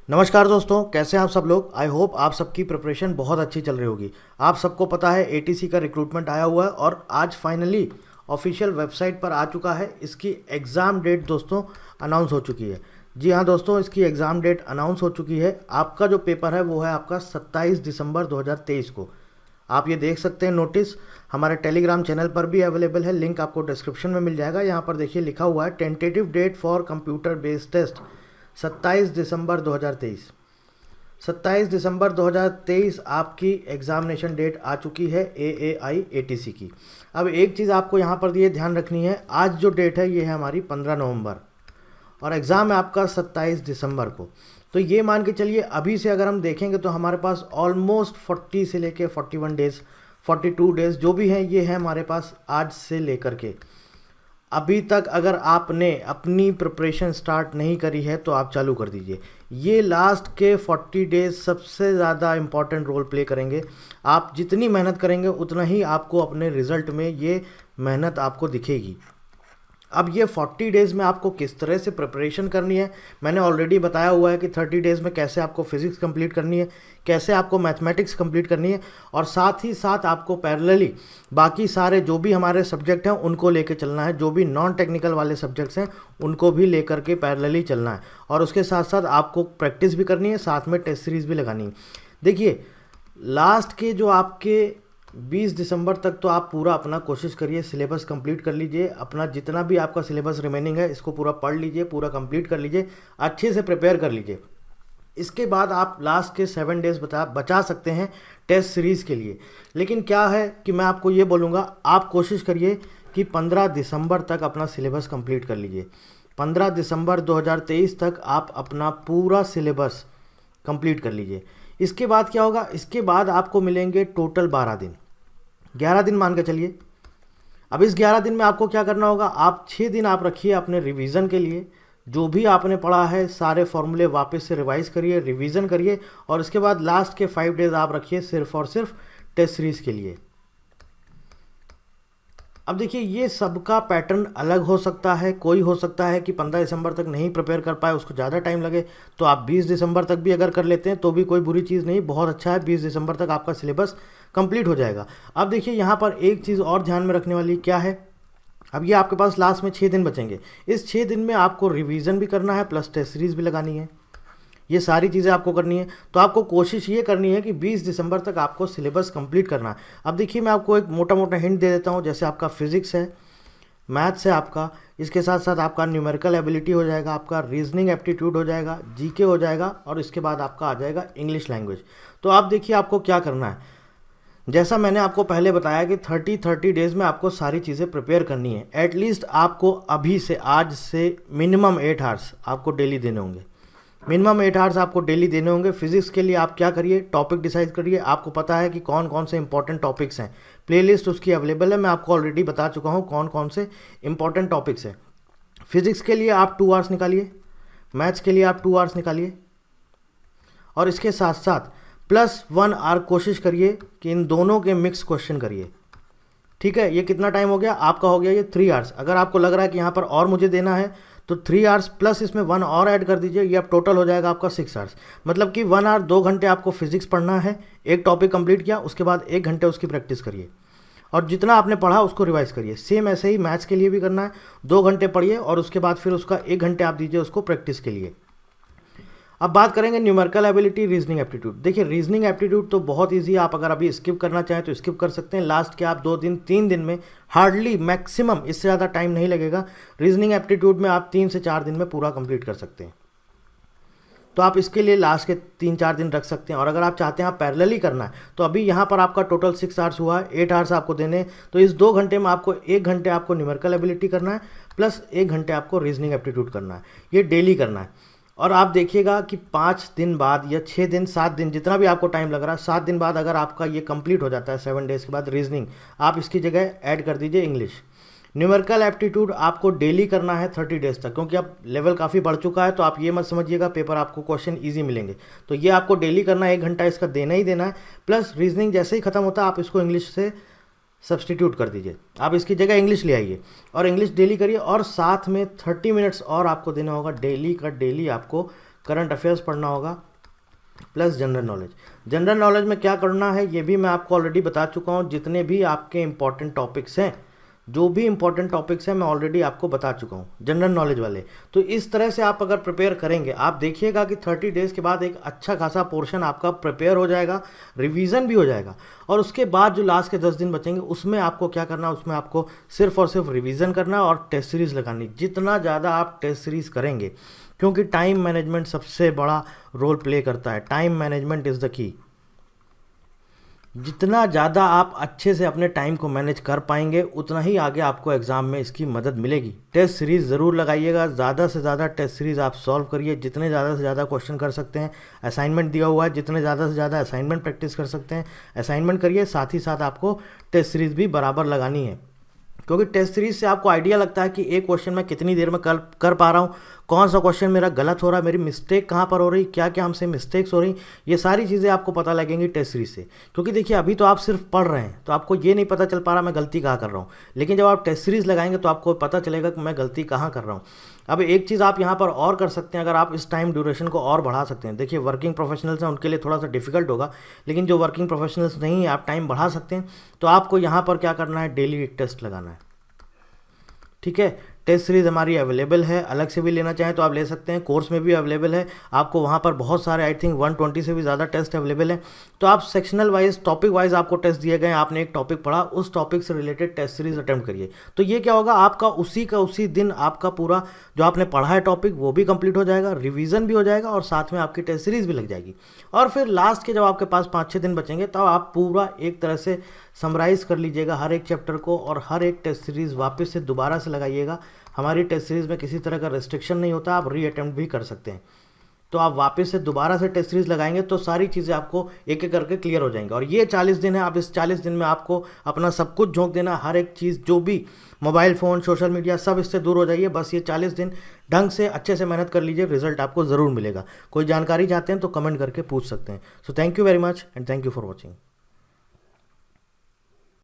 नमस्कार दोस्तों, कैसे हैं आप सब लोग। आई होप आप सबकी प्रिपरेशन बहुत अच्छी चल रही होगी। आप सबको पता है एटीसी का रिक्रूटमेंट आया हुआ है और आज फाइनली ऑफिशियल वेबसाइट पर आ चुका है। इसकी एग्ज़ाम डेट दोस्तों अनाउंस हो चुकी है। जी हाँ दोस्तों, इसकी एग्ज़ाम डेट अनाउंस हो चुकी है। आपका जो पेपर है वो है आपका 27 दिसंबर 2023 को। आप ये देख सकते हैं नोटिस हमारे टेलीग्राम चैनल पर भी अवेलेबल है, लिंक आपको डिस्क्रिप्शन में मिल जाएगा। यहाँ पर देखिए लिखा हुआ है tentative date for computer based test 27 दिसंबर 2023। 27 दिसंबर 2023 आपकी एग्ज़ामिनेशन डेट आ चुकी है एएआई एटीसी की। अब एक चीज़ आपको यहाँ पर ये ध्यान रखनी है, आज जो डेट है ये है हमारी 15 नवंबर और एग्ज़ाम है आपका 27 दिसंबर को। तो ये मान के चलिए अभी से अगर हम देखेंगे तो हमारे पास ऑलमोस्ट 40 से लेके 41 डेज़ 42 डेज़ जो भी हैं ये है हमारे पास आज से लेकर के। अभी तक अगर आपने अपनी प्रिपरेशन स्टार्ट नहीं करी है तो आप चालू कर दीजिए। ये लास्ट के 40 डेज़ सबसे ज़्यादा इम्पॉर्टेंट रोल प्ले करेंगे। आप जितनी मेहनत करेंगे उतना ही आपको अपने रिज़ल्ट में ये मेहनत आपको दिखेगी। अब ये 40 डेज़ में आपको किस तरह से प्रिपरेशन करनी है मैंने ऑलरेडी बताया हुआ है कि 30 डेज़ में कैसे आपको फिज़िक्स कंप्लीट करनी है, कैसे आपको मैथमेटिक्स कंप्लीट करनी है और साथ ही साथ आपको पैरेलली बाकी सारे जो भी हमारे सब्जेक्ट हैं उनको लेके चलना है। जो भी नॉन टेक्निकल वाले सब्जेक्ट्स हैं उनको भी लेकर के पैरेलली चलना है और उसके साथ साथ आपको प्रैक्टिस भी करनी है, साथ में टेस्ट सीरीज़ भी लगानी है। देखिए लास्ट के जो आपके 20 दिसंबर तक तो आप पूरा अपना कोशिश करिए, सिलेबस कंप्लीट कर लीजिए। अपना जितना भी आपका सिलेबस रिमेनिंग है इसको पूरा पढ़ लीजिए, पूरा कंप्लीट कर लीजिए, अच्छे से प्रिपेयर कर लीजिए। इसके बाद आप लास्ट के 7 डेज़ बचा सकते हैं टेस्ट सीरीज़ के लिए। लेकिन क्या है कि मैं आपको ये बोलूँगा, आप कोशिश करिए कि 15 दिसंबर तक अपना सिलेबस कंप्लीट कर लीजिए। 15 दिसंबर 2023 तक आप अपना पूरा सिलेबस कंप्लीट कर लीजिए। इसके बाद क्या होगा, इसके बाद आपको मिलेंगे टोटल 12 दिन, 11 दिन मान के चलिए। अब इस 11 दिन में आपको क्या करना होगा, आप 6 दिन आप रखिए अपने रिवीजन के लिए। जो भी आपने पढ़ा है सारे फॉर्मूले वापस से रिवाइज करिए, रिवीजन करिए और उसके बाद लास्ट के 5 डेज़ आप रखिए सिर्फ और सिर्फ टेस्ट सीरीज़ के लिए। अब देखिए ये सबका पैटर्न अलग हो सकता है। कोई हो सकता है कि 15 दिसंबर तक नहीं प्रिपेयर कर पाए, उसको ज़्यादा टाइम लगे, तो आप 20 दिसंबर तक भी अगर कर लेते हैं तो भी कोई बुरी चीज़ नहीं, बहुत अच्छा है। 20 दिसंबर तक आपका सिलेबस कंप्लीट हो जाएगा। अब देखिए यहाँ पर एक चीज़ और ध्यान में रखने वाली क्या है, अब ये आपके पास लास्ट में 6 दिन बचेंगे। इस 6 दिन में आपको रिवीजन भी करना है प्लस टेस्ट सीरीज़ भी लगानी है। ये सारी चीज़ें आपको करनी है। तो आपको कोशिश ये करनी है कि 20 दिसंबर तक आपको सिलेबस कंप्लीट करना है। अब देखिए मैं आपको एक मोटा मोटा हिंट दे देता हूँ। जैसे आपका फिजिक्स है, मैथ्स है आपका, इसके साथ साथ आपका न्यूमेरिकल एबिलिटी हो जाएगा, आपका रीजनिंग एप्टीट्यूड हो जाएगा, जीके हो जाएगा और इसके बाद आपका आ जाएगा इंग्लिश लैंग्वेज। तो आप देखिए आपको क्या करना है। जैसा मैंने आपको पहले बताया कि 30 डेज़ में आपको सारी चीज़ें प्रिपेयर करनी है। एटलीस्ट आपको अभी से आज से मिनिमम 8 आवर्स आपको डेली देने होंगे, मिनिमम 8 आवर्स आपको डेली देने होंगे। फिजिक्स के लिए आप क्या करिए, टॉपिक डिसाइड करिए। आपको पता है कि कौन कौन से इंपॉर्टेंट टॉपिक्स हैं, प्लेलिस्ट उसकी अवेलेबल है, मैं आपको ऑलरेडी बता चुका हूँ कौन कौन से इंपॉर्टेंट टॉपिक्स हैं। फिजिक्स के लिए आप 2 आवर्स निकालिए, मैथ्स के लिए आप 2 आवर्स निकालिए और इसके साथ साथ प्लस 1 आवर कोशिश करिए कि इन दोनों के मिक्स क्वेश्चन करिए। ठीक है, ये कितना टाइम हो गया आपका, हो गया ये 3 आवर्स। अगर आपको लग रहा है कि यहाँ पर और मुझे देना है तो 3 आवर्स प्लस इसमें 1 और ऐड कर दीजिए, ये अब टोटल हो जाएगा आपका 6 आवर्स। मतलब कि 1 आवर 2 घंटे आपको फिजिक्स पढ़ना है, एक टॉपिक कंप्लीट किया उसके बाद 1 घंटे उसकी प्रैक्टिस करिए और जितना आपने पढ़ा उसको रिवाइज करिए। सेम ऐसे ही मैथ्स के लिए भी करना है, 2 घंटे पढ़िए और उसके बाद फिर उसका 1 घंटे आप दीजिए उसको प्रैक्टिस के लिए। अब बात करेंगे न्यूमेरिकल एबिलिटी, रीजनिंग एप्टीट्यूड। देखिए रीजनिंग एप्टीट्यूड तो बहुत इजी है, आप अगर अभी स्किप करना चाहें तो स्किप कर सकते हैं। लास्ट के आप 2 दिन 3 दिन में हार्डली मैक्सिमम, इससे ज़्यादा टाइम नहीं लगेगा। रीजनिंग एप्टीट्यूड में आप 3 से 4 दिन में पूरा कंप्लीट कर सकते हैं। तो आप इसके लिए लास्ट के 3-4 दिन रख सकते हैं। और अगर आप चाहते हैं आप पैरेलली करना है तो अभी यहाँ पर आपका टोटल 6 आवर्स हुआ है, 8 आवर्स आपको देने हैं। तो इस 2 घंटे में आपको 1 घंटे आपको न्यूमेरिकल एबिलिटी करना है प्लस 1 घंटे आपको रीजनिंग एप्टीट्यूड करना है। ये डेली करना है। और आप देखिएगा कि 5 दिन बाद या 6 दिन 7 दिन जितना भी आपको टाइम लग रहा है, 7 दिन बाद अगर आपका ये कंप्लीट हो जाता है 7 डेज़ के बाद रीजनिंग, आप इसकी जगह ऐड कर दीजिए इंग्लिश। न्यूमेरिकल एप्टीट्यूड आपको डेली करना है 30 डेज़ तक, क्योंकि अब लेवल काफ़ी बढ़ चुका है। तो आप ये मत समझिएगा पेपर आपको क्वेश्चन ईजी मिलेंगे, तो ये आपको डेली करना है, 1 घंटा इसका देना ही देना है। प्लस रीजनिंग जैसे ही खत्म होता है आप इसको इंग्लिश से सब्सटीट्यूट कर दीजिए, आप इसकी जगह इंग्लिश ले आइए और इंग्लिश डेली करिए। और साथ में 30 मिनट्स और आपको देना होगा डेली का डेली आपको करंट अफेयर्स पढ़ना होगा, plus general knowledge. General knowledge में क्या करना है ये भी मैं आपको ऑलरेडी बता चुका हूँ। जितने भी आपके इंपॉर्टेंट टॉपिक्स हैं, जो भी इंपॉर्टेंट टॉपिक्स हैं मैं ऑलरेडी आपको बता चुका हूँ जनरल नॉलेज वाले। तो इस तरह से आप अगर प्रिपेयर करेंगे, आप देखिएगा कि 30 डेज़ के बाद एक अच्छा खासा पोर्शन आपका प्रिपेयर हो जाएगा, रिवीजन भी हो जाएगा। और उसके बाद जो लास्ट के 10 दिन बचेंगे उसमें आपको क्या करना है, उसमें आपको सिर्फ और सिर्फ रिवीजन करना है और टेस्ट सीरीज़ लगानी। जितना ज़्यादा आप टेस्ट सीरीज़ करेंगे, क्योंकि टाइम मैनेजमेंट सबसे बड़ा रोल प्ले करता है, time management is the key. जितना ज़्यादा आप अच्छे से अपने टाइम को मैनेज कर पाएंगे उतना ही आगे आपको एग्ज़ाम में इसकी मदद मिलेगी। टेस्ट सीरीज़ ज़रूर लगाइएगा, ज़्यादा से ज़्यादा टेस्ट सीरीज़ आप सॉल्व करिए, जितने ज़्यादा से ज़्यादा क्वेश्चन कर सकते हैं। असाइनमेंट दिया हुआ है, जितने ज़्यादा से ज़्यादा असाइनमेंट प्रैक्टिस कर सकते हैं असाइनमेंट करिए। साथ ही साथ आपको टेस्ट सीरीज़ भी बराबर लगानी है, क्योंकि टेस्ट सीरीज से आपको आइडिया लगता है कि एक क्वेश्चन मैं कितनी देर में कर पा रहा हूँ, कौन सा क्वेश्चन मेरा गलत हो रहा है, मेरी मिस्टेक कहाँ पर हो रही, क्या क्या हमसे मिस्टेक्स हो रही, ये सारी चीज़ें आपको पता लगेंगी टेस्ट सीरीज से। क्योंकि देखिए अभी तो आप सिर्फ पढ़ रहे हैं तो आपको ये नहीं पता चल पा रहा मैं गलती कहाँ कर रहा हूँ, लेकिन जब आप टेस्ट सीरीज लगाएंगे तो आपको पता चलेगा कि मैं गलती कहाँ कर रहा हूँ। अब एक चीज़ आप यहाँ पर और कर सकते हैं, अगर आप इस टाइम ड्यूरेशन को और बढ़ा सकते हैं। देखिए वर्किंग प्रोफेशनल्स हैं उनके लिए थोड़ा सा डिफिकल्ट होगा, लेकिन जो वर्किंग प्रोफेशनल्स नहीं है आप टाइम बढ़ा सकते हैं। तो आपको यहाँ पर क्या करना है, डेली एक टेस्ट लगाना है। ठीक है, टेस्ट सीरीज़ हमारी अवेलेबल है, अलग से भी लेना चाहें तो आप ले सकते हैं, कोर्स में भी अवेलेबल है। आपको वहाँ पर बहुत सारे आई थिंक 120 से भी ज़्यादा टेस्ट अवेलेबल हैं। तो आप सेक्शनल वाइज, टॉपिक वाइज आपको टेस्ट दिए गए, आपने एक टॉपिक पढ़ा, उस टॉपिक से रिलेटेड टेस्ट सीरीज अटेम्प्ट करिए। तो ये क्या होगा, आपका उसी दिन आपका पूरा जो आपने पढ़ा है टॉपिक वो भी कंप्लीट हो जाएगा, रिवीजन भी हो जाएगा और साथ में आपकी टेस्ट सीरीज भी लग जाएगी। और फिर लास्ट के जब आपके पास 5-6 दिन बचेंगे तब आप पूरा एक तरह से समराइज़ कर लीजिएगा हर एक चैप्टर को और हर एक टेस्ट सीरीज़ वापस से दोबारा से लगाइएगा। हमारी टेस्ट सीरीज़ में किसी तरह का रेस्ट्रिक्शन नहीं होता, आप री अटेम्प्ट भी कर सकते हैं। तो आप वापस से दोबारा से टेस्ट सीरीज़ लगाएंगे तो सारी चीज़ें आपको एक एक करके क्लियर हो जाएंगी। और ये 40 दिन है, आप इस 40 दिन में आपको अपना सब कुछ झोंक देना, हर एक चीज़ जो भी मोबाइल फ़ोन, सोशल मीडिया, सब इससे दूर हो जाइए। बस ये 40 दिन ढंग से अच्छे से मेहनत कर लीजिए, रिजल्ट आपको ज़रूर मिलेगा। कोई जानकारी चाहते हैं तो कमेंट करके पूछ सकते हैं। So thank you very much and thank you for watching.